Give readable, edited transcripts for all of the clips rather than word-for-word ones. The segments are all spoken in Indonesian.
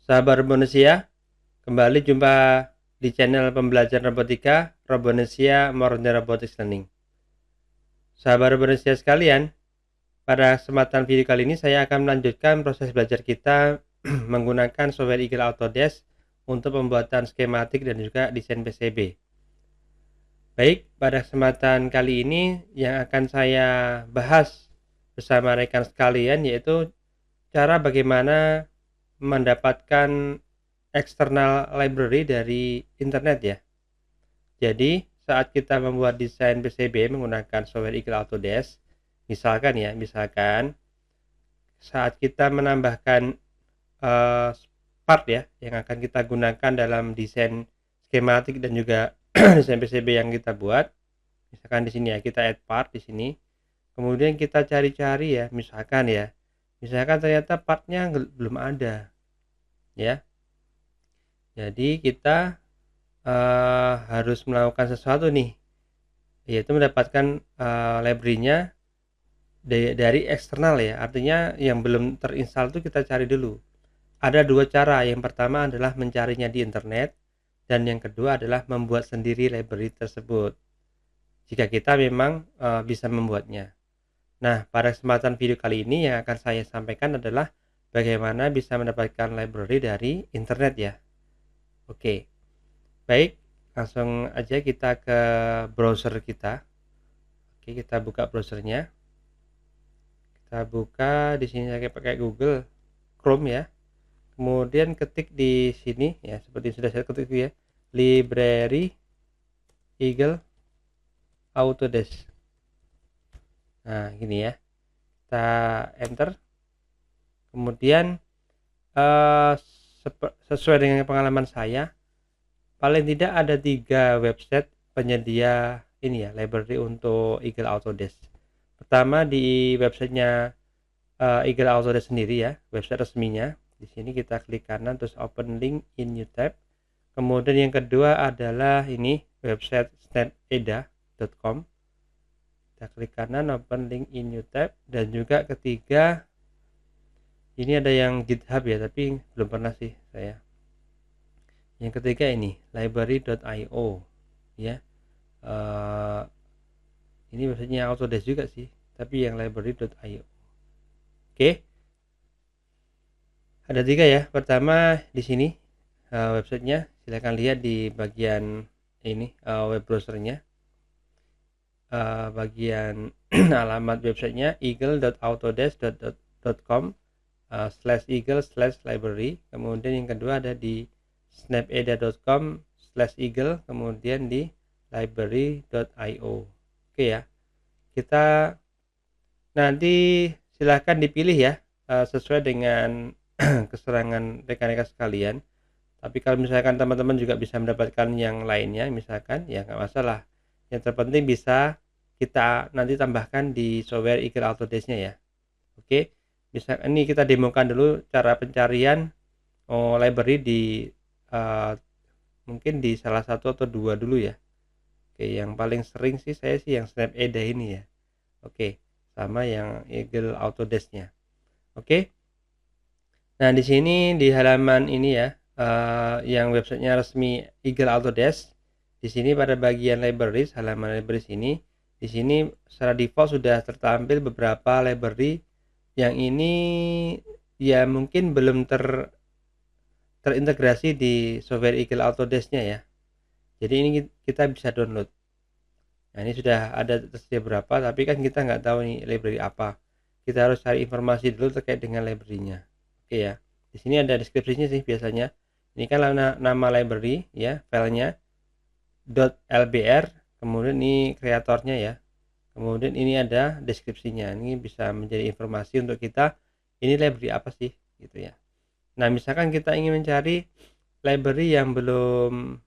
Sahabat Robonesia, kembali jumpa di channel pembelajaran robotika Robonesia Modern Robotics Learning. Sahabat Robonesia sekalian, pada kesempatan video kali ini saya akan melanjutkan proses belajar kita menggunakan software Eagle Autodesk untuk pembuatan skematik dan juga desain PCB. Baik, pada kesempatan kali ini yang akan saya bahas bersama rekan sekalian yaitu cara bagaimana mendapatkan external library dari internet ya. Jadi saat kita membuat desain PCB menggunakan software Eagle Autodesk, misalkan saat kita menambahkan part ya yang akan kita gunakan dalam desain skematik dan juga desain PCB yang kita buat, misalkan di sini ya kita add part di sini, kemudian kita cari-cari ya, misalkan ternyata partnya belum ada ya. Jadi kita harus melakukan sesuatu nih, yaitu mendapatkan library-nya dari eksternal ya. Artinya yang belum terinstall itu kita cari dulu. Ada dua cara. Yang pertama adalah mencarinya di internet, dan yang kedua adalah membuat sendiri library tersebut jika kita memang bisa membuatnya. Nah, pada kesempatan video kali ini yang akan saya sampaikan adalah bagaimana bisa mendapatkan library dari internet ya. Oke, baik, langsung aja kita ke browser kita. Oke, kita buka browsernya. Kita buka di sini saya pakai Google Chrome ya. Kemudian ketik di sini ya, seperti yang sudah saya ketik ya, library Eagle Autodesk. Nah, gini ya. Kita enter. Kemudian sesuai dengan pengalaman saya, paling tidak ada 3 website penyedia ini ya, library untuk Eagle Autodesk. Pertama di websitenya Eagle Autodesk sendiri ya, website resminya. Di sini kita klik kanan terus open link in new tab. Kemudian yang kedua adalah ini website snapeda.com. Kita klik kanan open link in new tab, dan juga ketiga ini ada yang GitHub ya, tapi belum pernah sih saya. Yang ketiga ini library.io ya. Ini maksudnya Autodesk juga sih, tapi yang library.io. Oke. Ada 3 ya. Pertama di sini websitenya, silahkan lihat di bagian ini web browsernya. Bagian alamat websitenya eagle.autodesk.com /eagle/library. Kemudian yang kedua ada di snapeda.com/eagle, kemudian di library.io. Oke ya, kita nanti silahkan dipilih ya sesuai dengan keserangan rekan-rekan sekalian. Tapi kalau misalkan teman-teman juga bisa mendapatkan yang lainnya, misalkan ya nggak masalah. Yang terpenting bisa kita nanti tambahkan di software Eagle Autodesk-nya ya. Oke, bisa ini kita demokan dulu cara pencarian library di mungkin di salah satu atau 2 dulu ya. Oke, yang paling sering sih saya sih yang Snapeda ini ya. Oke, sama yang Eagle Autodesk-nya. Oke. Nah, di sini di halaman ini ya, yang websitenya resmi Eagle Autodesk. Di sini pada bagian libraries, halaman libraries ini, di sini secara default sudah tertampil beberapa library yang ini ya mungkin belum terintegrasi di software Eagle Autodesk-nya ya. Jadi ini kita bisa download. Nah, ini sudah ada tersedia berapa, tapi kan kita nggak tahu nih library apa. Kita harus cari informasi dulu terkait dengan library-nya. Oke ya. Di sini ada deskripsinya sih biasanya. Ini kan nama library ya, filenya .lbr, kemudian ini kreatornya ya. Kemudian ini ada deskripsinya. Ini bisa menjadi informasi untuk kita ini library apa sih gitu ya. Nah, misalkan kita ingin mencari library yang belum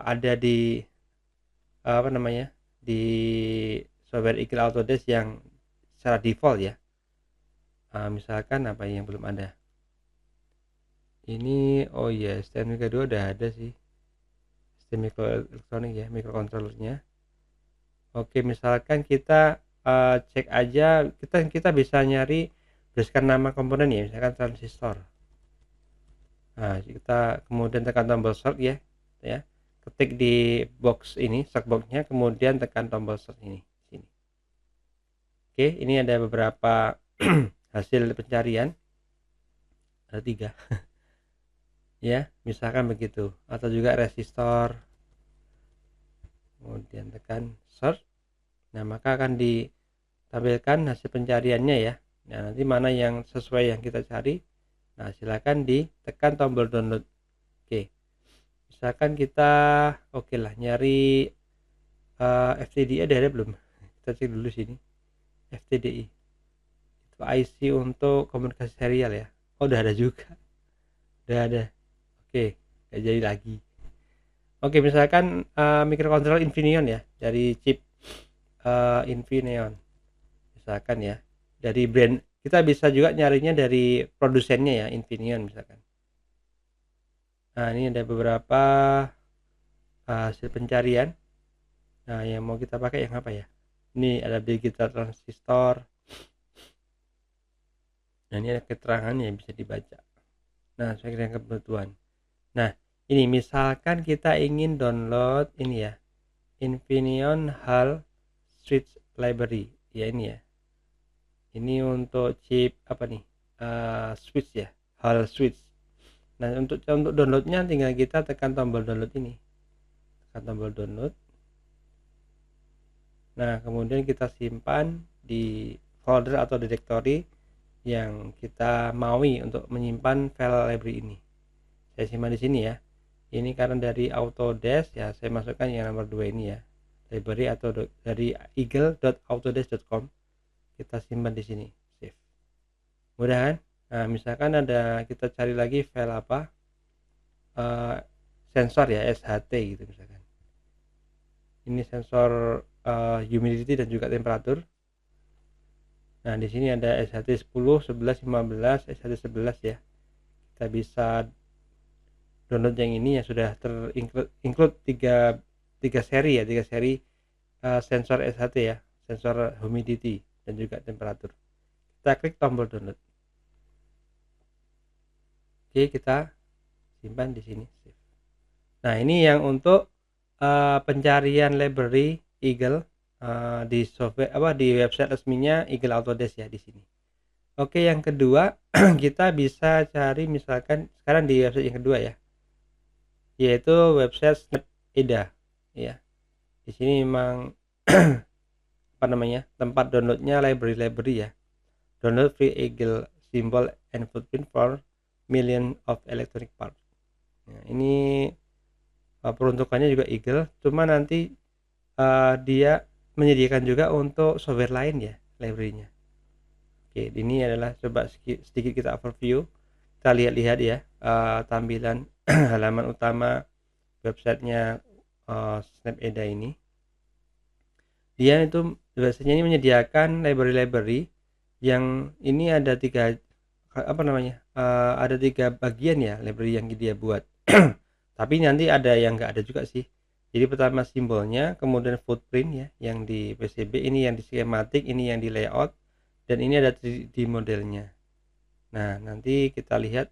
ada di di software Eagle Autodesk yang secara default ya. Misalkan apa yang belum ada. Ini oh ya, STM kedua udah ada sih. Sistem mikroelektronik ya, microcontrollernya. Oke, misalkan kita cek aja, kita bisa nyari berdasarkan nama komponen ya, misalkan transistor. Nah, kita kemudian tekan tombol search ya, ketik di box ini, search boxnya, kemudian tekan tombol search ini, sini. Oke, ini ada beberapa hasil pencarian, ada 3 ya, misalkan begitu, atau juga resistor, kemudian tekan search. Nah, maka akan ditampilkan hasil pencariannya ya. Nah, nanti mana yang sesuai yang kita cari. Nah, silakan ditekan tombol download. Oke, misalkan kita oke lah nyari FTDI ada belum? Kita cek dulu sini. FTDI itu IC untuk komunikasi serial ya. Oh, udah ada juga, udah ada. Oke, gak jadi lagi. Oke, misalkan microcontroller Infineon ya, dari chip Infineon misalkan ya, dari brand. Kita bisa juga nyarinya dari produsennya ya, Infineon misalkan. Nah, ini ada beberapa hasil pencarian. Nah, yang mau kita pakai yang apa ya? Ini ada digital transistor. Nah, ini ada keterangan yang bisa dibaca. Nah, sesuai dengan kebutuhan. Nah, ini misalkan kita ingin download ini ya, Infineon HAL Switch Library ya, ini ya. Ini untuk chip apa nih? Switch ya, HAL Switch. Nah, untuk downloadnya tinggal kita tekan tombol download ini, tekan tombol download. Nah, kemudian kita simpan di folder atau directory yang kita maui untuk menyimpan file library ini. Saya simpan di sini ya. Ini karena dari Autodesk ya, saya masukkan yang nomor 2 ini ya, library atau dari eagle.autodesk.com. Kita simpan di sini, save. Mudah kan? Nah, misalkan ada kita cari lagi file apa, sensor ya, SHT gitu misalkan. Ini sensor humidity dan juga temperatur. Nah, di sini ada SHT 10, 11, 15, SHT 11 ya. Kita bisa download yang ini yang sudah include 3 seri ya, 3 seri sensor SHT ya, sensor humidity dan juga temperatur. Kita klik tombol download. Oke, kita simpan di sini. Nah, ini yang untuk pencarian library Eagle di software di website resminya Eagle Autodesk ya, di sini. Oke, yang kedua kita bisa cari misalkan sekarang di website yang kedua ya, yaitu website SnapEda ya. Di sini memang apa namanya, tempat downloadnya library ya. Download free Eagle symbol and footprint for million of electronic parts. Nah, ini peruntukannya juga Eagle, cuma nanti dia menyediakan juga untuk software lain ya, library-nya. Oke, ini adalah coba sedikit kita overview. Kita lihat-lihat ya tampilan halaman utama websitenya SnapEda ini. Dia itu biasanya ini menyediakan library yang ini ada 3 apa namanya, ada 3 bagian ya library yang dia buat. Tapi nanti ada yang enggak ada juga sih. Jadi pertama simbolnya, kemudian footprint ya yang di PCB, ini yang di schematic, ini yang di layout, dan ini ada 3D modelnya. Nah, nanti kita lihat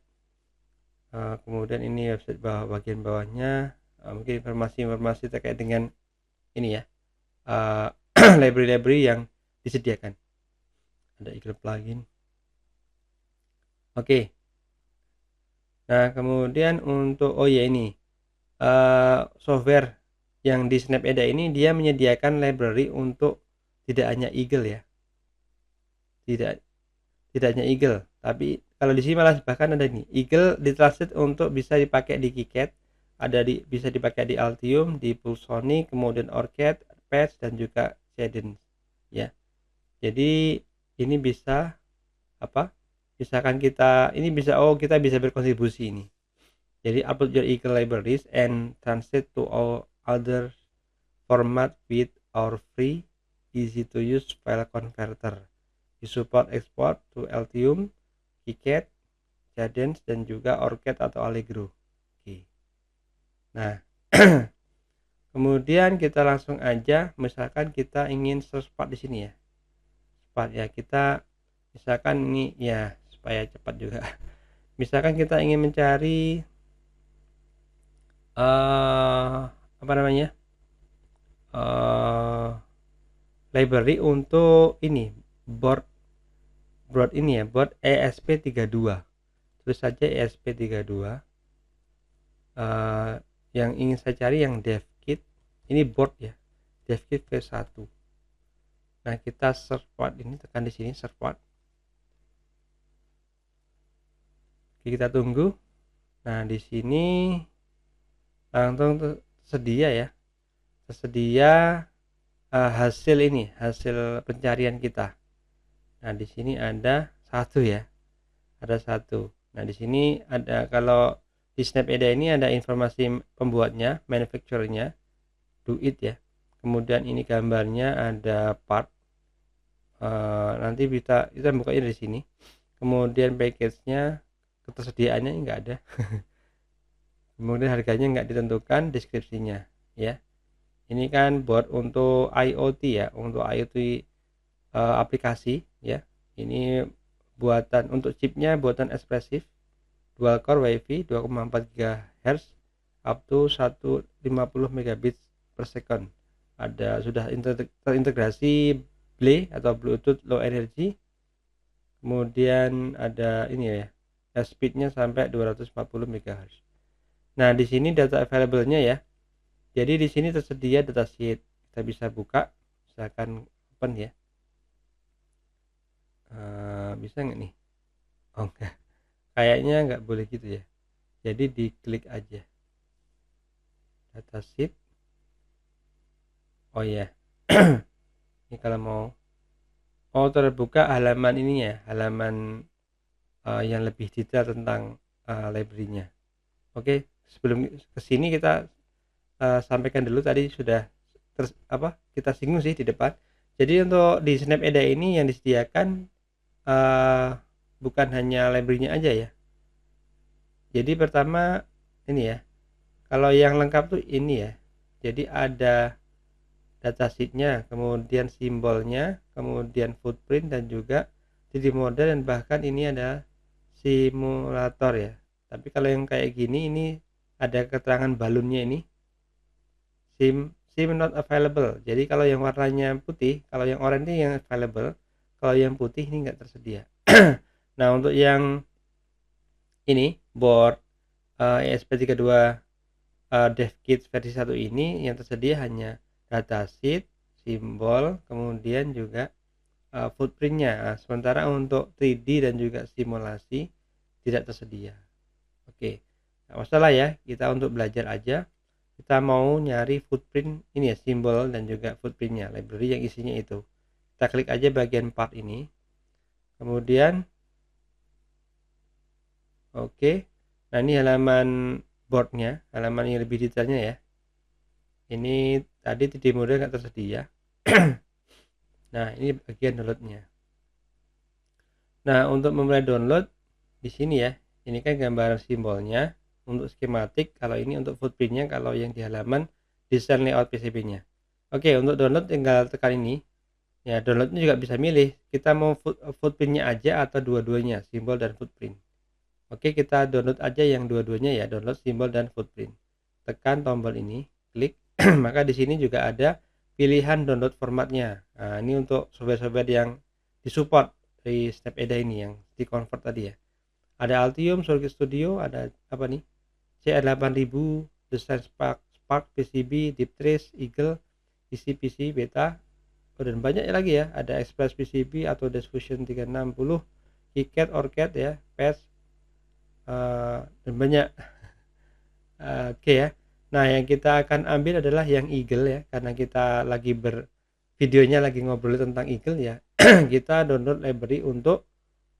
kemudian ini website bagian bawahnya, mungkin informasi-informasi terkait dengan ini ya, library-library yang disediakan. Ada Eagle plugin. Oke. Nah, kemudian untuk ini software yang di SnapEda ini dia menyediakan library untuk tidak hanya Eagle ya. Tidak hanya Eagle, tapi kalau di sini malah bahkan ada nih Eagle ditranslate untuk bisa dipakai di KiCad, bisa dipakai di Altium, di Pulsonic, kemudian OrCAD, Patch, dan juga Cadence ya. Jadi ini bisa apa? Misalkan kita ini bisa kita bisa berkontribusi ini. Jadi upload your Eagle libraries and translate to all other format with our free easy to use file converter. Di support export to Altium, KiCad, Cadence, dan juga OrCAD atau Allegro. Oke. Nah, kemudian kita langsung aja, misalkan kita ingin search part di sini ya. Part ya, kita misalkan ini ya supaya cepat juga. Misalkan kita ingin mencari apa namanya, library untuk ini board ini ya, board ESP32. Terus saja ESP32. Yang ingin saya cari yang devkit, ini board ya, devkit V1. Nah, kita search word ini, tekan di sini search word. Kita tunggu. Nah, di sini langsung tersedia ya, hasil ini, hasil pencarian kita. Nah, di sini ada satu ya, ada satu. Nah, di sini ada, kalau di SnapEda ini ada informasi pembuatnya, manufacturernya, do it ya. Kemudian ini gambarnya, ada part. Nanti kita bukanya di sini. Kemudian package-nya, ketersediaannya enggak ada. Kemudian harganya enggak ditentukan, deskripsinya ya. Ini kan buat untuk IoT ya, untuk IoT aplikasi ya. Ini buatan, untuk chipnya buatan Espressif, dual core WiFi 2,4 GHz up to 150 megabits per second. Ada sudah terintegrasi BLE atau Bluetooth Low Energy. Kemudian ada ini ya, speednya sampai 240 MHz. Nah, di sini data available-nya ya. Jadi di sini tersedia datasheet. Kita bisa buka, misalkan open ya. Bisa nggak nih? Oh enggak, kayaknya nggak boleh gitu ya. Jadi diklik aja datasheet. Oh ya, ini kalau mau terbuka halaman ini ya, halaman yang lebih detail tentang library-nya. Oke, sebelum kesini kita sampaikan dulu, tadi sudah kita singgung sih di depan. Jadi untuk di SnapEda ini yang disediakan bukan hanya library-nya aja ya. Jadi pertama ini ya, kalau yang lengkap tuh ini ya. Jadi ada datasheet-nya, kemudian simbolnya, kemudian footprint, dan juga 3D model, dan bahkan ini ada simulator ya. Tapi kalau yang kayak gini, ini ada keterangan balonnya ini, sim not available. Jadi kalau yang warnanya putih, kalau yang oranye ini yang available, kalau yang putih ini enggak tersedia. Nah, untuk yang ini board ESP32 devkit versi 1 ini yang tersedia hanya datasheet, simbol, kemudian juga footprintnya. Sementara untuk 3D dan juga simulasi tidak tersedia. Oke, nggak masalah ya, kita untuk belajar aja. Kita mau nyari footprint ini ya, simbol dan juga footprintnya, library yang isinya itu. Kita klik aja bagian part ini, kemudian oke. Nah, ini halaman boardnya, halaman yang lebih detailnya ya. Ini tadi 3D model nggak tersedia. Nah, ini bagian downloadnya. Nah, untuk memulai download di sini ya, ini kan gambar simbolnya untuk skematik. Kalau ini untuk footprintnya, kalau yang di halaman desain layout PCB-nya. Oke, untuk download tinggal tekan ini. Ya, downloadnya juga bisa milih. Kita mau footprintnya aja atau dua-duanya, simbol dan footprint. Oke, kita download aja yang dua-duanya ya, download simbol dan footprint. Tekan tombol ini, klik. Maka di sini juga ada pilihan download formatnya. Nah, ini untuk software-software yang disupport dari SnapEda ini yang di convert tadi ya. Ada Altium, Circuit Studio, ada apa nih? CR8000, Design Spark PCB, Deep Trace, Eagle, ECPC, Beta, dan banyak lagi ya. Ada Express PCB atau Fusion 360, KiCad, OrCAD ya, PES, dan banyak. Oke ya. Nah, yang kita akan ambil adalah yang Eagle ya, karena kita lagi videonya lagi ngobrol tentang Eagle ya. Kita download library untuk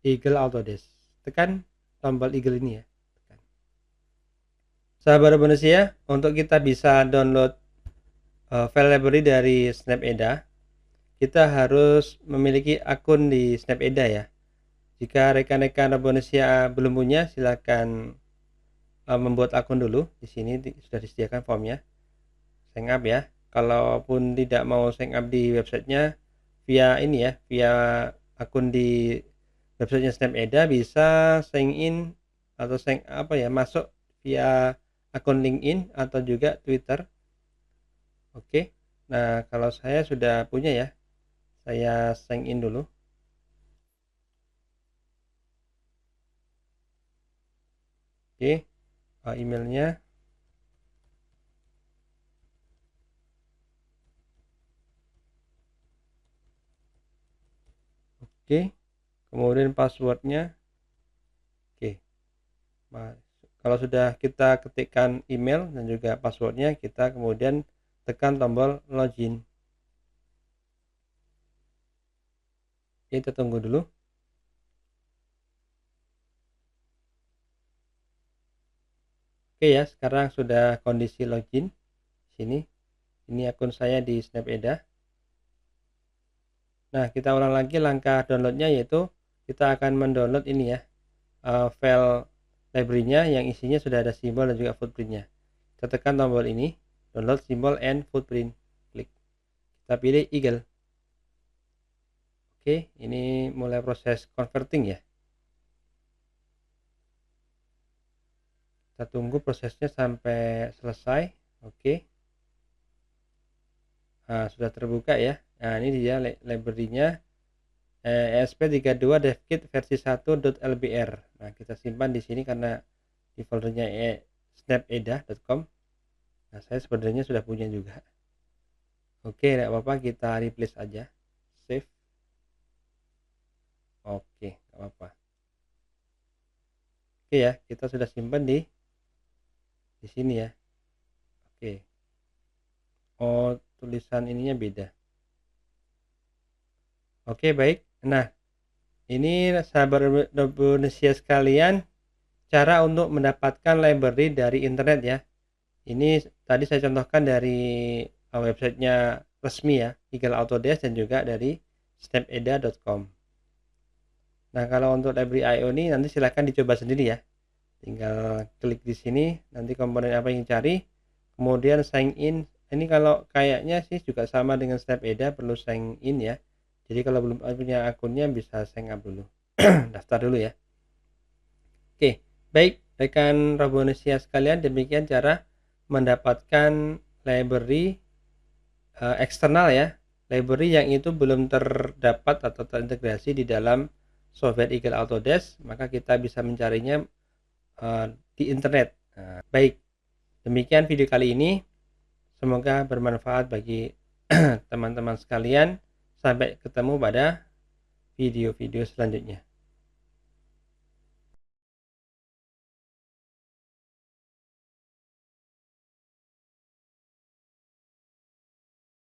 Eagle Autodesk. Tekan tombol Eagle ini ya. Tekan. Sahabat manusia, untuk kita bisa download file library dari SnapEda, kita harus memiliki akun di SnapEda ya. Jika rekan-rekan Indonesia belum punya, silakan membuat akun dulu. Di sini sudah disediakan formnya, sign up ya. Kalaupun tidak mau sign up di websitenya, via ini ya, via akun di websitenya SnapEda, bisa sign in atau apa ya, masuk via akun LinkedIn atau juga Twitter. Oke. Nah, kalau saya sudah punya ya, saya sign in dulu. Oke, emailnya. Oke, kemudian passwordnya. Oke, kalau sudah kita ketikkan email dan juga passwordnya, kita kemudian tekan tombol login. Kita tunggu dulu. Oke ya, sekarang sudah kondisi login. Sini, ini akun saya di Snapeda. Nah, kita ulang lagi langkah downloadnya, yaitu kita akan mendownload ini ya, file library-nya yang isinya sudah ada simbol dan juga footprint-nya. Kita tekan tombol ini, download simbol and footprint. Klik. Kita pilih Eagle. Oke, ini mulai proses converting ya. Kita tunggu prosesnya sampai selesai. Oke. Nah, sudah terbuka ya. Nah, ini dia library-nya, ESP32 devkit versi 1.lbr. Nah, kita simpan di sini karena di foldernya snapeda.com. Nah, saya sebenarnya sudah punya juga. Oke, tidak apa-apa, kita replace aja. Save. Oke, tidak apa-apa. Oke ya, kita sudah simpan di sini ya. Oke. Oh, tulisan ininya beda. Oke, baik. Nah, ini sahabat Indonesia sekalian, cara untuk mendapatkan library dari internet ya. Ini tadi saya contohkan dari websitenya resmi ya, Eagle Autodesk, dan juga dari snapeda.com. Nah, kalau untuk library IO ini nanti silahkan dicoba sendiri ya. Tinggal klik di sini, nanti komponen apa yang cari, kemudian sign in. Ini kalau kayaknya sih juga sama dengan Snapeda, perlu sign in ya. Jadi kalau belum punya akunnya bisa sign up dulu. Daftar dulu ya. Oke, baik rekan Robonesia sekalian, demikian cara mendapatkan library eksternal ya. Library yang itu belum terdapat atau terintegrasi di dalam software Eagle Autodesk, maka kita bisa mencarinya di internet. Baik, demikian video kali ini. Semoga bermanfaat bagi teman-teman sekalian. Sampai ketemu pada video-video selanjutnya.